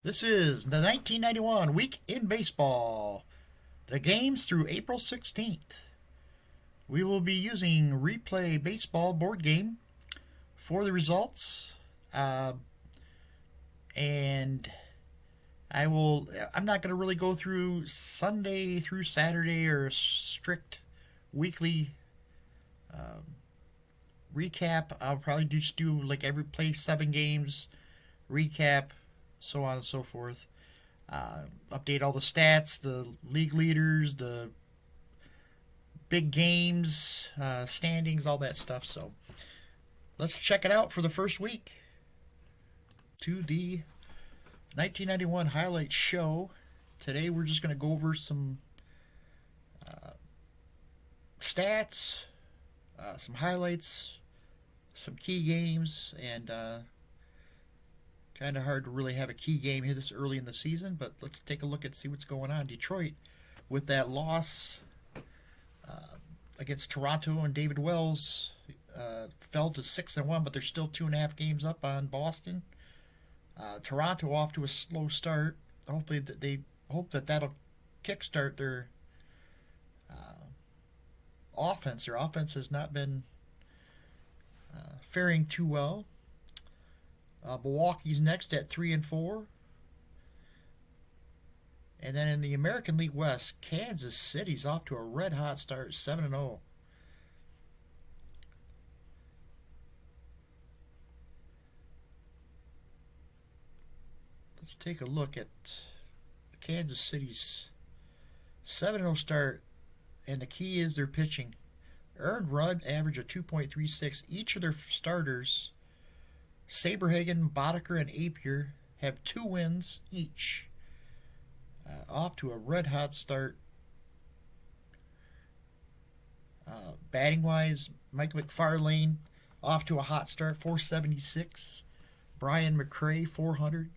This is the 1991 week in baseball. The games through April 16th. We will be using Replay Baseball board game for the results. And I'm not going to really go through Sunday through Saturday or a strict weekly recap. I'll probably just do like every play 7 games recap, so on and so forth. Update all the stats, the league leaders, the big games, standings, all that stuff. So let's check it out for the first week. To the 1991 highlight show. Today we're just going to go over some stats, some highlights, some key games, and kind of hard to really have a key game here this early in the season, but let's take a look and see what's going on. Detroit, with that loss against Toronto, and David Wells fell to 6-1, but they're still 2.5 games up on Boston. Toronto off to a slow start. Hopefully they hope that'll kickstart their offense. Their offense has not been faring too well. Milwaukee's next at 3-4. And then in the American League West, Kansas City's off to a red hot start, 7-0. Let's take a look at Kansas City's 7-0 start, and the key is their pitching. Earned run average of 2.36. Each of their starters, Saberhagen, Boddicker, and Apier, have 2 wins each. Off to a red hot start. Batting wise, Mike McFarlane off to a hot start, 476. Brian McRae, 400.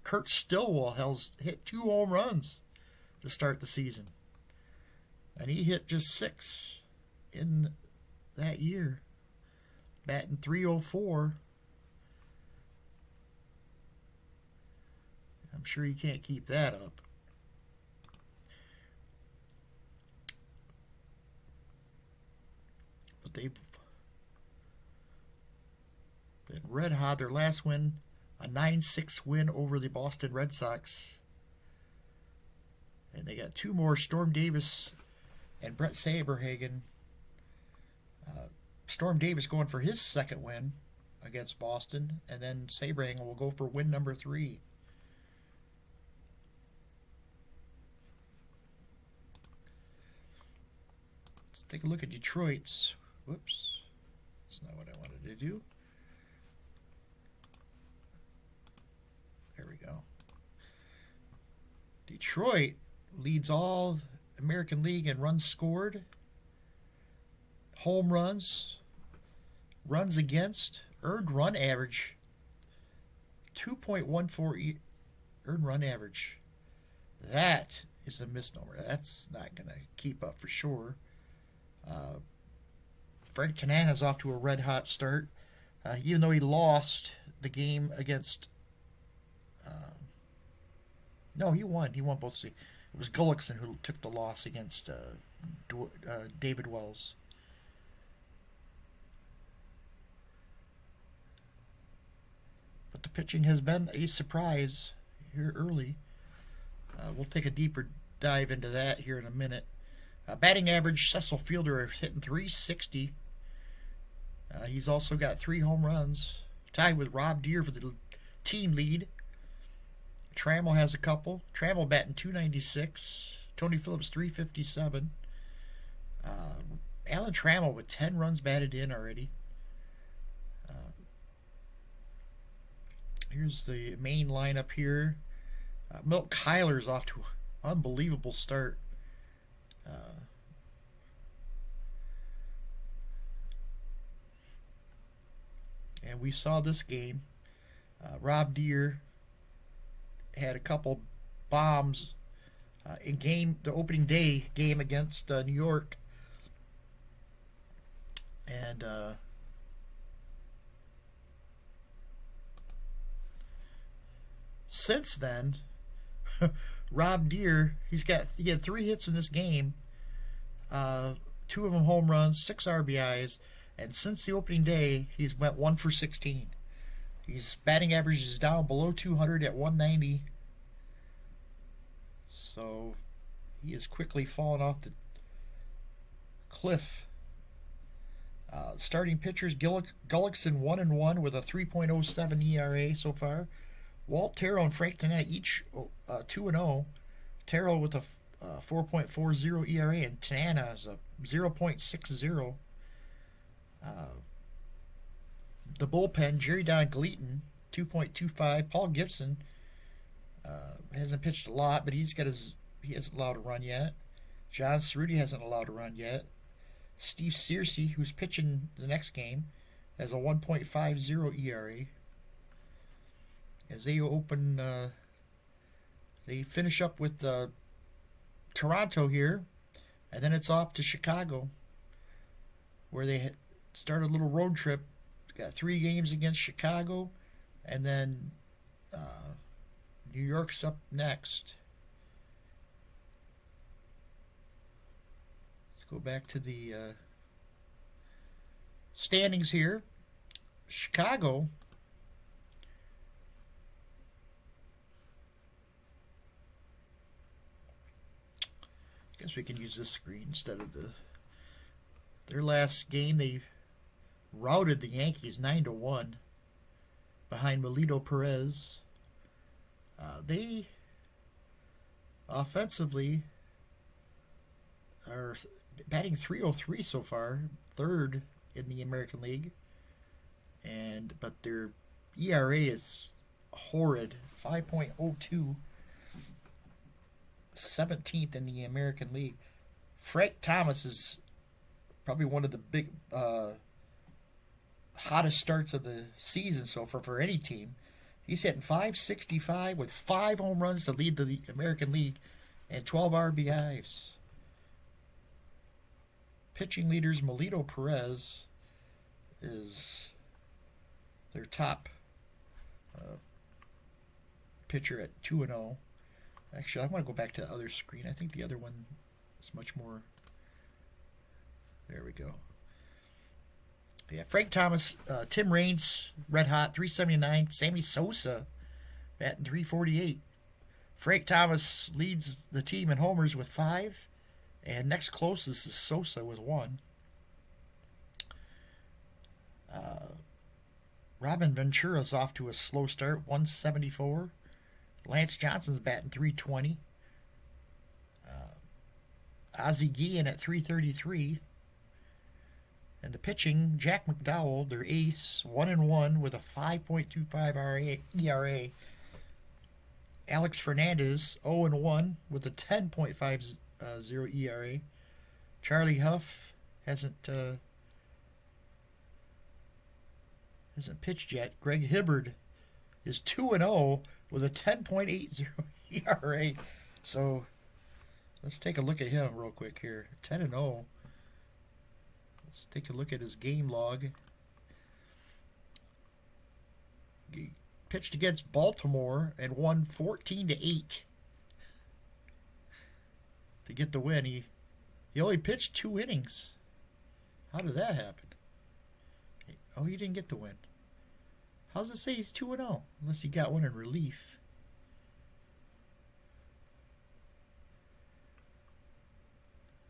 Kurt Stillwell has hit 2 home runs to start the season. And he hit just 6 in that year, batting .304. I'm sure you can't keep that up. But they've been red hot. Their last win, a 9-6 win over the Boston Red Sox. And they got 2 more, Storm Davis and Brett Saberhagen. Storm Davis going for his 2nd win against Boston, and then Saberhagen will go for win number 3. Let's take a look at Detroit's. Whoops. That's not what I wanted to do. There we go. Detroit leads all American League in runs scored, home runs, runs against, earned run average, 2.14 earned run average. That is a misnomer. That's not going to keep up for sure. Frank Tanana's off to a red hot start, even though he lost the game against. No, he won. He won both. It was Gullickson who took the loss against David Wells. But the pitching has been a surprise here early. We'll take a deeper dive into that here in a minute. Batting average, Cecil Fielder hitting .360. He's also got 3 home runs, tied with Rob Deere for the team lead. Trammell has a couple. Trammell batting .296. Tony Phillips .357. Alan Trammell with 10 runs batted in already. Here's the main lineup here. Milt Kyler's off to an unbelievable start. And we saw this game. Rob Deere had a couple bombs in the opening day game against New York, and Since then, Rob Deere, he had 3 hits in this game, uh, 2 of them home runs, 6 RBIs, and since the opening day, he's went 1 for 16. His batting average is down below 200 at 190, so he is quickly falling off the cliff. Starting pitchers: Gullickson 1-1 with a 3.07 ERA so far. Walt Terrell and Frank Tanana each 2-0. Terrell with a 4.40 ERA and Tanana is a 0.60. Uh, the bullpen: Jerry Don Gleaton 2.25. Paul Gibson hasn't pitched a lot, but he hasn't allowed a run yet. John Cerruti hasn't allowed a run yet. Steve Searcy, who's pitching the next game, has a 1.50 ERA. As they finish up with Toronto here, and then it's off to Chicago, where they start a little road trip. Got 3 games against Chicago, and then New York's up next. Let's go back to the standings here. Chicago I guess we can use this screen instead of their last game. They routed the Yankees 9-1 behind Melito Perez. They offensively are batting .303 so far, third in the American League, but their ERA is horrid, 5.02, 17th in the American League. Frank Thomas is probably one of the big hottest starts of the season so far for any team. He's hitting .565 with 5 home runs to lead the American League and 12 RBIs. Pitching leaders: Melito Perez is their top pitcher at 2-0. Actually, I want to go back to the other screen. I think the other one is much more. There we go. Yeah, Frank Thomas, Tim Raines, red hot, 379. Sammy Sosa, batting .348. Frank Thomas leads the team in homers with 5, and next closest is Sosa with 1. Robin Ventura's off to a slow start, 174. Lance Johnson's batting .320. Ozzie Guillen at .333. And the pitching: Jack McDowell, their ace, 1-1 with a 5.25 ERA. Alex Fernandez, 0-1 with a 10.50 ERA. Charlie Huff hasn't pitched yet. Greg Hibbard is 2-0 with a 10.80 ERA. So let's take a look at him real quick here. 10-0. Let's take a look at his game log. He pitched against Baltimore and won 14-8 to get the win. He only pitched 2 innings. How did that happen? Oh, he didn't get the win. How does it say he's 2-0? Unless he got one in relief.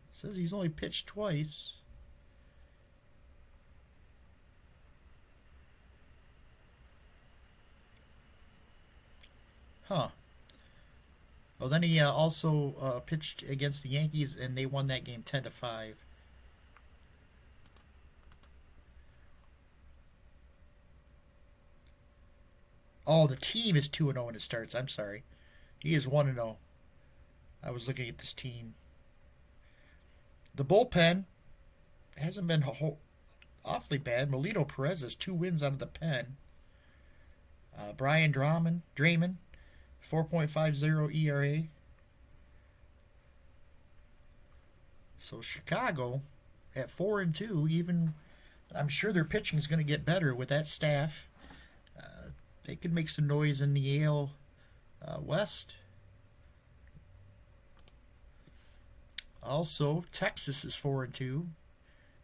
It says he's only pitched twice. Huh. Well, then he also pitched against the Yankees, and they won that game 10-5. Oh, the team is 2-0 when it starts. I'm sorry. He is 1-0. I was looking at this team. The bullpen hasn't been awfully bad. Melito Perez has 2 wins out of the pen. Brian Draymond, 4.50 ERA. So Chicago at 4-2, even I'm sure their pitching is going to get better with that staff. They could make some noise in the AL West. Also, Texas is 4-2,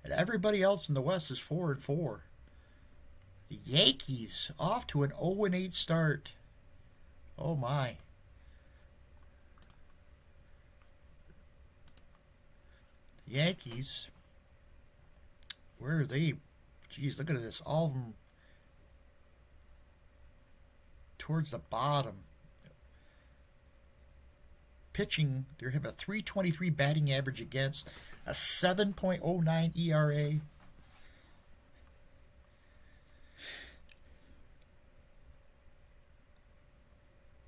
and everybody else in the West is 4-4. The Yankees off to an 0-8 start. Oh my! The Yankees. Where are they? Jeez, look at this. All of them towards the bottom. Pitching, they have a 3.23 batting average against, a 7.09 ERA.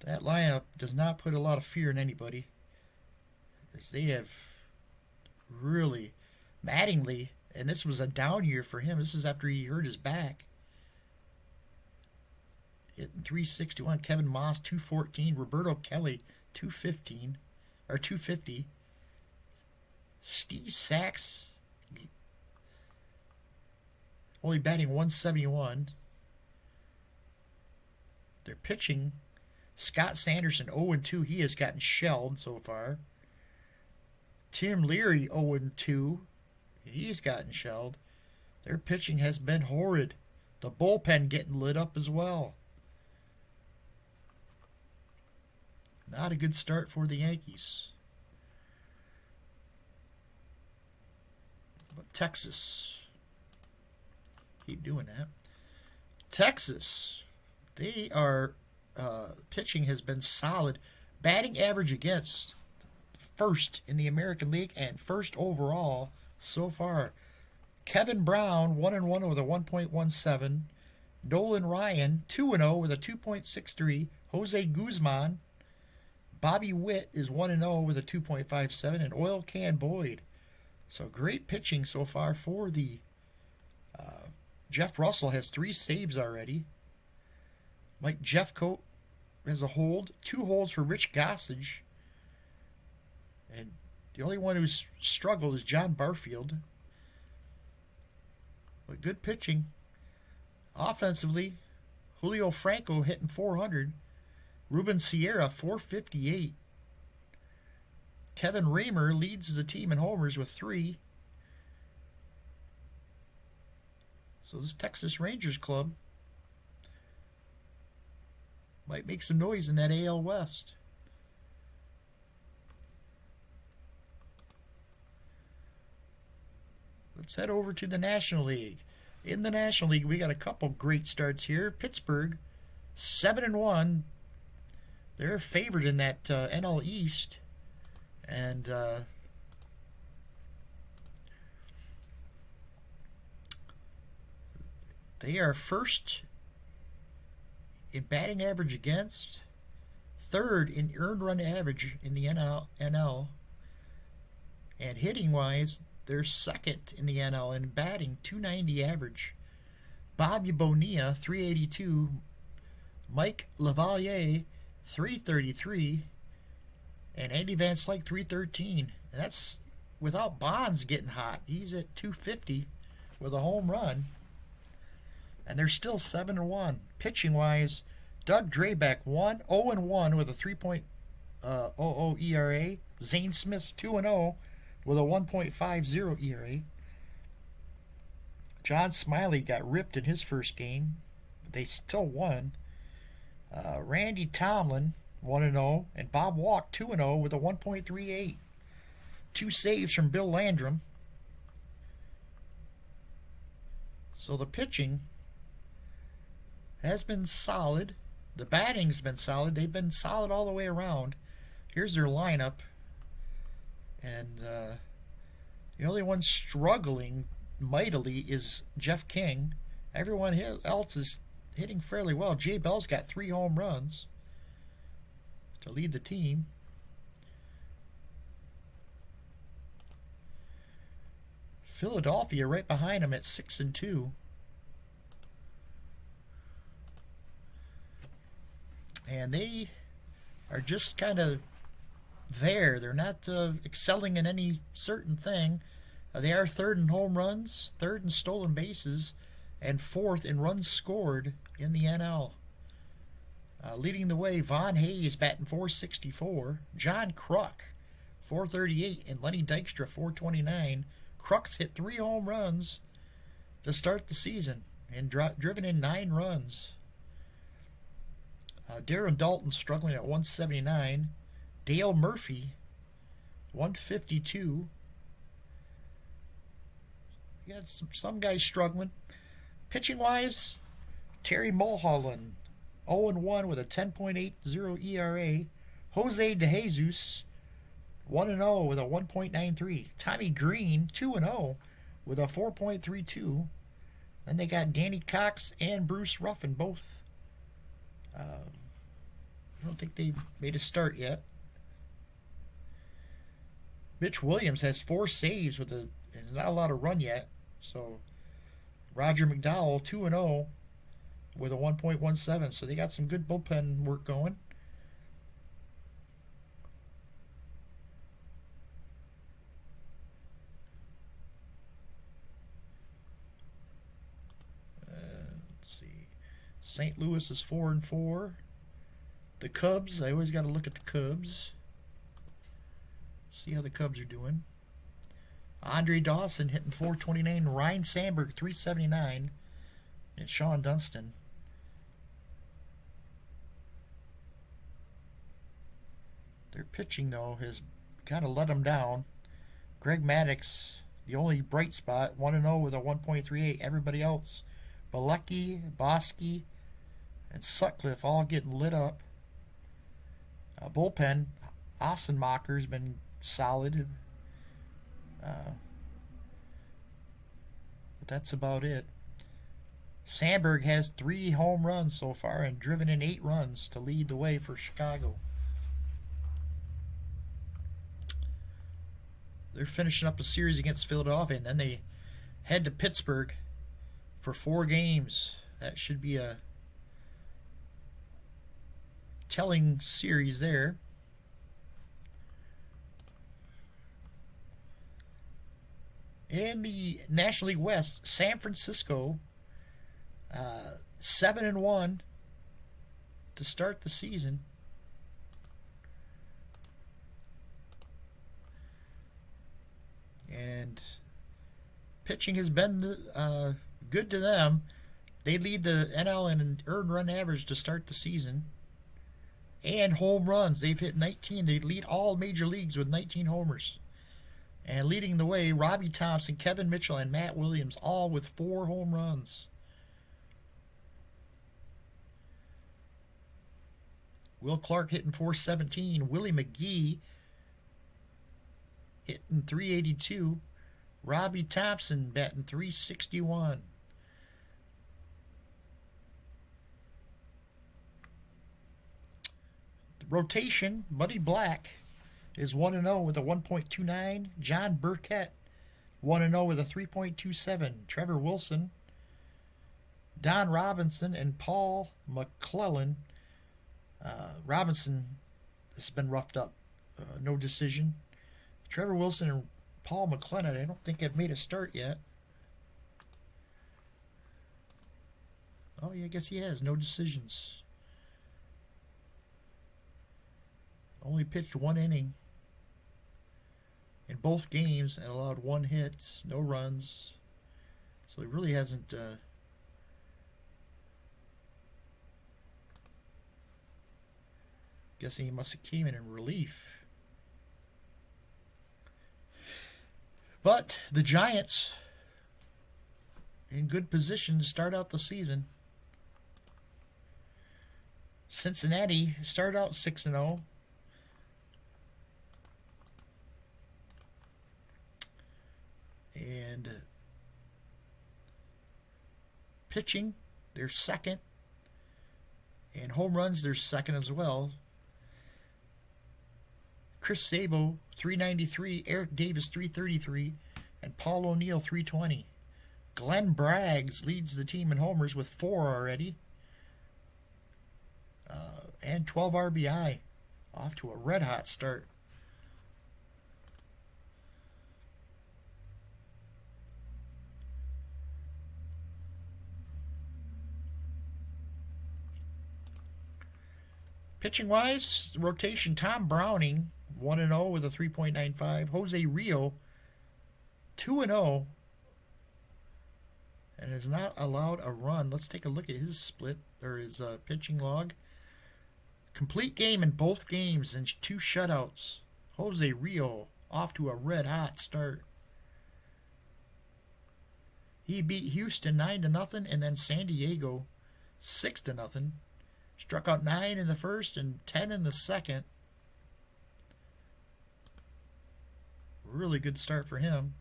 That lineup does not put a lot of fear in anybody, as they have really, Mattingly, and this was a down year for him. This is after he hurt his back. Hitting 361. Kevin Moss 214. Roberto Kelly 215 or 250. Steve Sachs only batting 171. They're pitching. Scott Sanderson 0-2. He has gotten shelled so far. Tim Leary 0-2. He's gotten shelled. Their pitching has been horrid. The bullpen getting lit up as well. Not a good start for the Yankees. But Texas, keep doing that. Texas, they are pitching has been solid. Batting average against, first in the American League and first overall so far. Kevin Brown 1-1 with a 1.17. Nolan Ryan 2-0 with a 2.63. Jose Guzman, Bobby Witt is 1-0 with a 2.57, and Oil Can Boyd. So great pitching so far for the Jeff Russell has 3 saves already. Mike Jeffcoat has a hold, 2 holds for Rich Gossage. And the only one who's struggled is John Barfield. But good pitching. Offensively, Julio Franco hitting 400. Ruben Sierra 458. Kevin Raymer leads the team in homers with 3. So this Texas Rangers club might make some noise in that AL West. Let's head over to the National League. In the National League, we got a couple great starts here. Pittsburgh, 7-1. They're favored in that NL East. And they are first in batting average against, third in earned run average in the NL. And hitting-wise, they're second in the NL in batting, 290 average. Bobby Bonilla, 382. Mike Lavalier, 333. And Andy Van Slyke, 313. And that's without Bonds getting hot. He's at 250 with a home run. And they're still 7-1. Pitching-wise, Doug Drabek 0-1 with a 3.00 ERA. Zane Smith's 2-0 with a 1.50 ERA. John Smiley got ripped in his first game, but they still won. Randy Tomlin 1-0, and Bob Walk 2-0 with a 1.38. 2 saves from Bill Landrum. So the pitching has been solid. The batting's been solid. They've been solid all the way around. Here's their lineup. And the only one struggling mightily is Jeff King. Everyone else is hitting fairly well. Jay Bell's got 3 home runs to lead the team. Philadelphia right behind him at 6-2. And they are just kind of there. They're not excelling in any certain thing. They are third in home runs, third in stolen bases, and fourth in runs scored in the NL. Leading the way, Von Hayes batting 464. John Kruk, 438. And Lenny Dykstra, 429. Kruk's hit 3 home runs to start the season and driven in 9 runs. Darren Dalton struggling at 179. Dale Murphy, 152. You got some guys struggling. Pitching wise, Terry Mulholland, 0-1 with a 10.80 ERA. Jose DeJesus, 1-0 with a 1.93. Tommy Green, 2-0 with a 4.32. Then they got Danny Cox and Bruce Ruffin, both. I don't think they've made a start yet. Mitch Williams has 4 saves there's not a lot of run yet. So Roger McDowell, 2-0 with a 1.17. So they got some good bullpen work going. Let's see. St. Louis is 4-4. The Cubs, I always got to look at the Cubs. See how the Cubs are doing. Andre Dawson hitting 429. Ryan Sandberg, 379. And Sean Dunston. Their pitching, though, has kind of let them down. Greg Maddux, the only bright spot, 1-0 with a 1.38. Everybody else, Bilecki, Bosky, and Sutcliffe all getting lit up. Bullpen, Ossenmacher's been solid. But that's about it. Sandberg has 3 home runs so far and driven in 8 runs to lead the way for Chicago. They're finishing up a series against Philadelphia, and then they head to Pittsburgh for 4 games. That should be a telling series there. In the National League West, San Francisco, 7-1 to start the season. And pitching has been good to them. They lead the NL in earned run average to start the season. And home runs. They've hit 19. They lead all major leagues with 19 homers. And leading the way, Robbie Thompson, Kevin Mitchell, and Matt Williams, all with 4 home runs. Will Clark hitting 417. Willie McGee hitting 382. Robbie Thompson batting 361. The rotation, Buddy Black is 1-0 with a 1.29. John Burkett, 1-0 with a 3.27. Trevor Wilson, Don Robinson, and Paul McClellan. Robinson has been roughed up. No decision. Trevor Wilson and Paul McClellan, I don't think have made a start yet. Oh, yeah, I guess he has. No decisions. Only pitched 1 inning in both games and allowed 1 hit, no runs. So he really hasn't guessing he must have came in relief. But the Giants in good position to start out the season. Cincinnati started out 6-0. And pitching, they're second. And home runs, they're second as well. Chris Sabo, 393. Eric Davis, 333. And Paul O'Neill, 320. Glenn Braggs leads the team in homers with 4 already. And 12 RBI. Off to a red-hot start. Pitching wise, rotation: Tom Browning 1-0 with a 3.95. Jose Rio 2-0 and has not allowed a run. Let's take a look at his split or his pitching log. Complete game in both games and 2 shutouts. Jose Rio off to a red hot start. He beat Houston 9-0 and then San Diego 6-0. Struck out 9 in the first and 10 in the second. Really good start for him.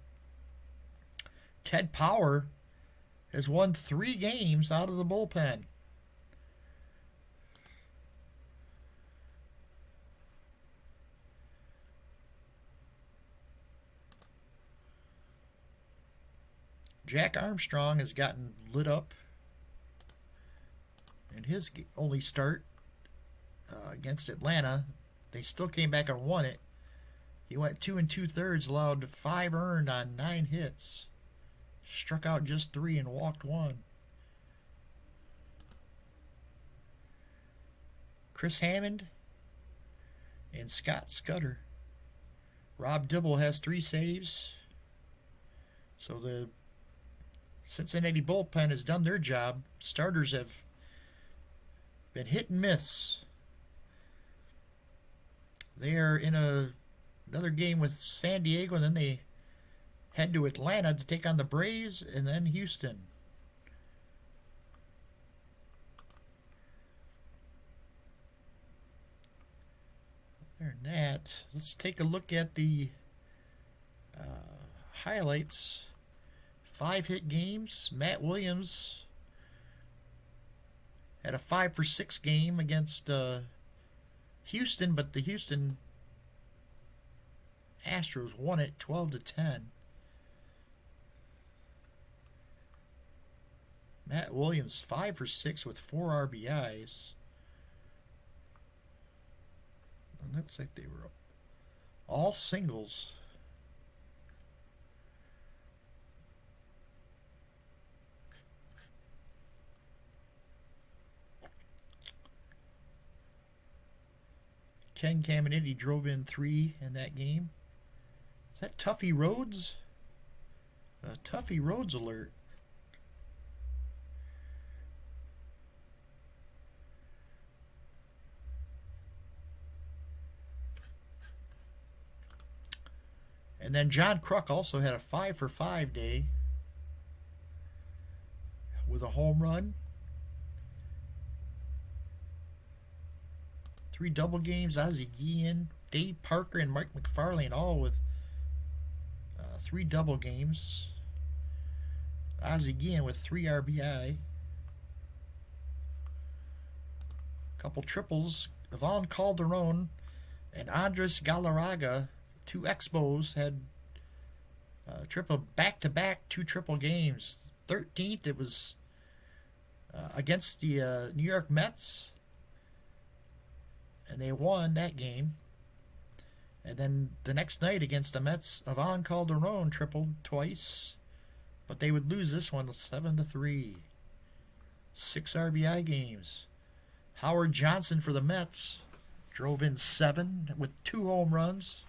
Ted Power has won 3 games out of the bullpen. Jack Armstrong has gotten lit up in his only start against Atlanta. They still came back and won it. He went 2 2/3, allowed 5 earned on 9 hits. Struck out just 3 and walked 1. Chris Hammond and Scott Scudder. Rob Dibble has 3 saves. So the Cincinnati bullpen has done their job. Starters have been hit and miss. They are in another game with San Diego, and then they head to Atlanta to take on the Braves and then Houston. Other than that, let's take a look at the highlights. 5-hit games. Matt Williams had a 5-for-6 game against Houston, but the Houston Astros won it 12-10. Matt Williams 5-for-6 with 4 RBIs. And looks like they were all singles. Ken Caminiti drove in 3 in that game. Is that Tuffy Rhodes? A Tuffy Rhodes alert. And then John Kruk also had a 5-for-5 day with a home run. 3 double games. Ozzie Guillen, Dave Parker, and Mike McFarlane all with 3 double games. Ozzie Guillen with 3 RBI. Couple triples. Ivan Calderon and Andres Galarraga, 2 Expos, had triple back-to-back 2 triple games. 13th, it was against the New York Mets. And they won that game. And then the next night against the Mets, Ivan Calderon tripled twice. But they would lose this one 7-3. 6 RBI games. Howard Johnson for the Mets drove in 7 with 2 home runs.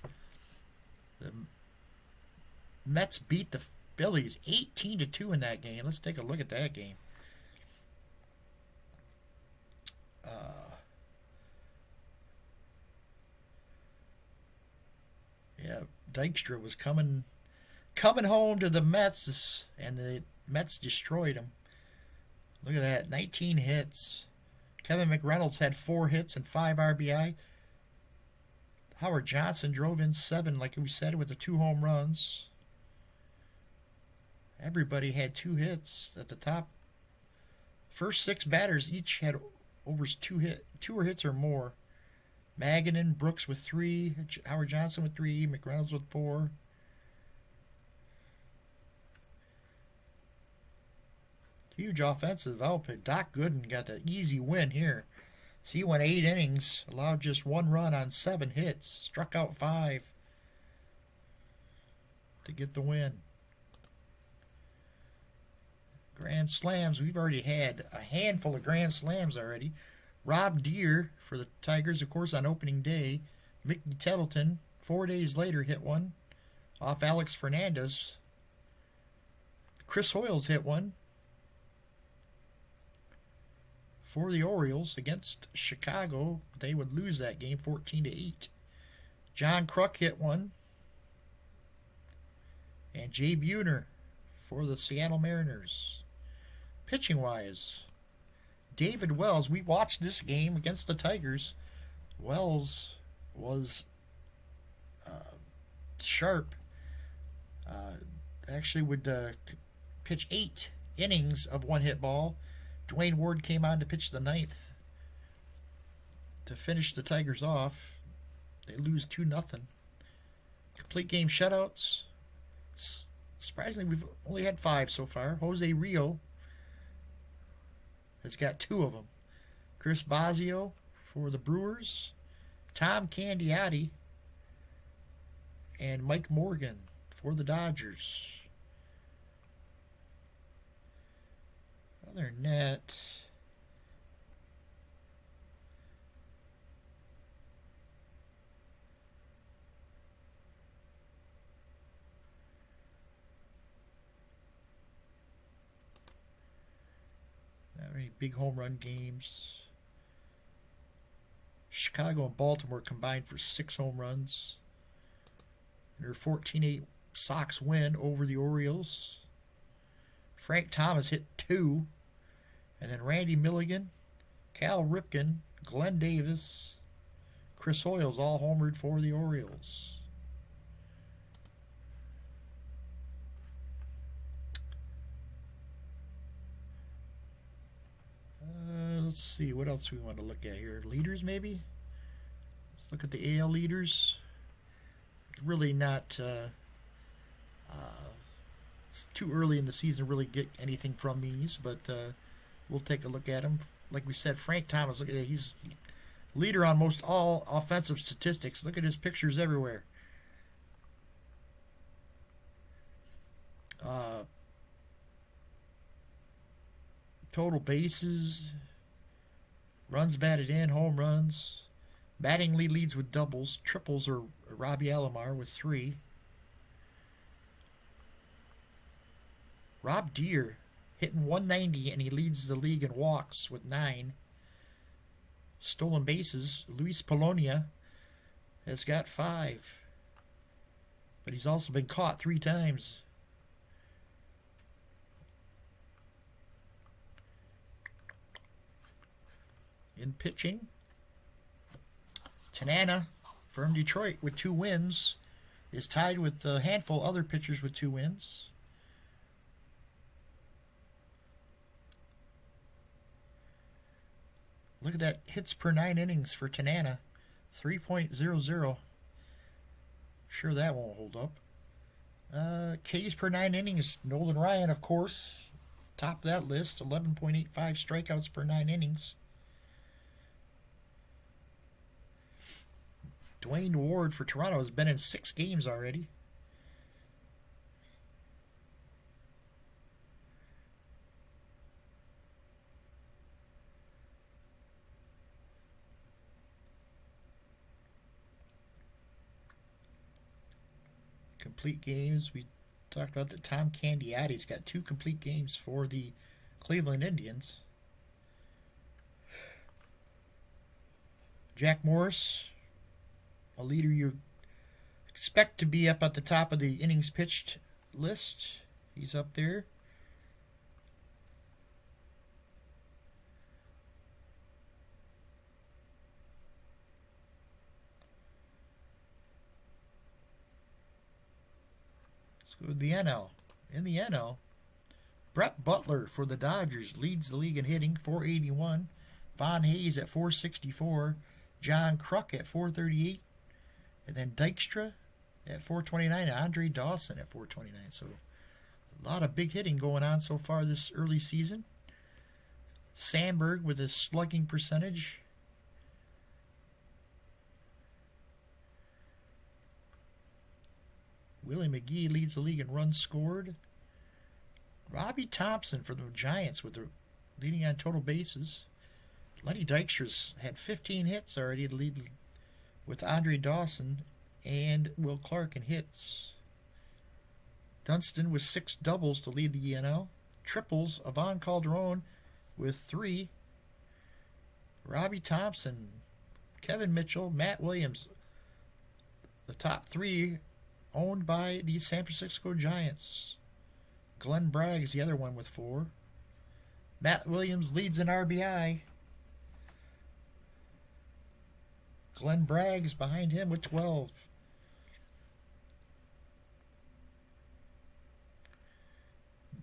The Mets beat the Phillies 18-2 in that game. Let's take a look at that game. Yeah, Dykstra was coming home to the Mets, and the Mets destroyed him. Look at that, 19 hits. Kevin McReynolds had 4 hits and 5 RBI. Howard Johnson drove in 7, like we said, with the 2 home runs. Everybody had 2 hits at the top. First 6 batters each had over 2 hits or more. Magadan, Brooks with 3, Howard Johnson with 3, McReynolds with 4. Huge offensive output. Doc Gooden got the easy win here. So he went 8 innings, allowed just 1 run on 7 hits, struck out 5 to get the win. Grand slams, we've already had a handful of grand slams already. Rob Deere for the Tigers, of course, on opening day. Mickey Tettleton, 4 days later, hit one off Alex Fernandez. Chris Hoyles hit one for the Orioles against Chicago. They would lose that game 14-8. John Kruk hit one. And Jay Buhner for the Seattle Mariners. Pitching wise, David Wells. We watched this game against the Tigers. Wells was sharp. Actually would pitch 8 innings of one hit ball. Dwayne Ward came on to pitch the 9th to finish the Tigers off. They lose 2-0. Complete game shutouts. Surprisingly, we've only had 5 so far. Jose Rio has got 2 of them. Chris Bosio for the Brewers. Tom Candiotti and Mike Morgan for the Dodgers. Other than that, not any big home run games. Chicago and Baltimore combined for 6 home runs. Their 14-8 Sox win over the Orioles. Frank Thomas hit 2. And then Randy Milligan, Cal Ripken, Glenn Davis, Chris Hoyles all homered for the Orioles. Let's see, what else we want to look at here. Leaders, maybe? Let's look at the AL leaders. Really not... it's too early in the season to really get anything from these, but we'll take a look at them. Like we said, Frank Thomas, look at it. He's leader on most all offensive statistics. Look at his pictures everywhere. Total bases, runs batted in, home runs. Batting lead leads with doubles. Triples are Robbie Alomar with 3. Rob Deere hitting 190, and he leads the league in walks with 9. Stolen bases, Luis Polonia has got 5. But he's also been caught 3 times. In pitching, Tanana from Detroit with 2 wins is tied with a handful of other pitchers with 2 wins. Look at that hits per 9 innings for Tanana, 3.00. Sure that won't hold up. Ks per 9 innings, Nolan Ryan, of course, top of that list, 11.85 strikeouts per 9 innings. Dwayne Ward for Toronto has been in 6 games already. Complete games. We talked about that Tom Candiotti's got 2 complete games for the Cleveland Indians. Jack Morris, a leader you expect to be up at the top of the innings pitched list. He's up there. Let's go to the NL. In the NL, Brett Butler for the Dodgers leads the league in hitting, 481. Von Hayes at 464. John Kruk at 438. And then Dykstra at 429. And Andre Dawson at 429. So a lot of big hitting going on so far this early season. Sandberg with a slugging percentage. Willie McGee leads the league in runs scored. Robbie Thompson for the Giants with the leading on total bases. Lenny Dykstra's had 15 hits already to lead with Andre Dawson and Will Clark in hits. Dunston with 6 doubles to lead the NL. Triples, Ivan Calderon with 3. Robbie Thompson, Kevin Mitchell, Matt Williams. The top 3 owned by the San Francisco Giants. Glenn Bragg's the other one with 4. Matt Williams leads in RBI. Glenn Bragg's behind him with 12.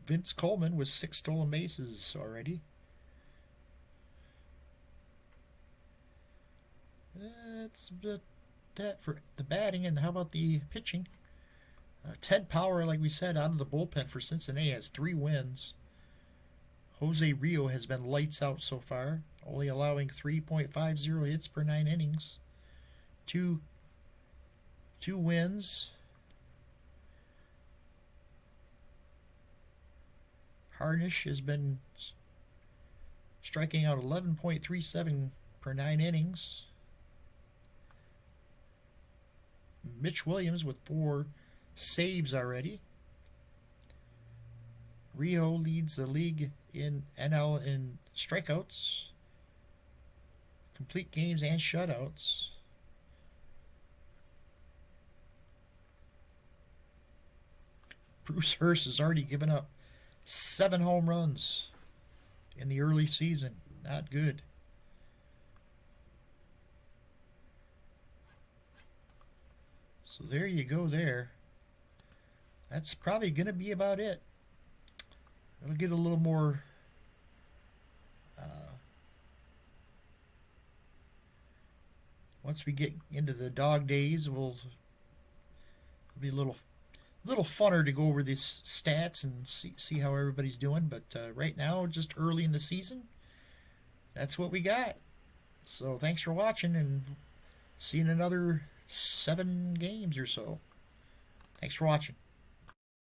Vince Coleman with 6 stolen bases already. That's that for the batting, and how about the pitching? Ted Power, like we said, out of the bullpen for Cincinnati, has 3 wins. Jose Rio has been lights out so far, only allowing 3.50 hits per 9 innings. Two wins. Harnish has been striking out 11.37 per 9 innings. Mitch Williams with 4 saves already. Rio leads the league in NL in strikeouts, complete games, and shutouts. Bruce Hurst has already given up 7 home runs in the early season. Not good. So there you go there. That's probably going to be about it. It'll get a little more once we get into the dog days, it'll be a little funner to go over these stats and see how everybody's doing. But right now, just early in the season, that's what we got. So thanks for watching, and see you in another 7 games or so. Thanks for watching.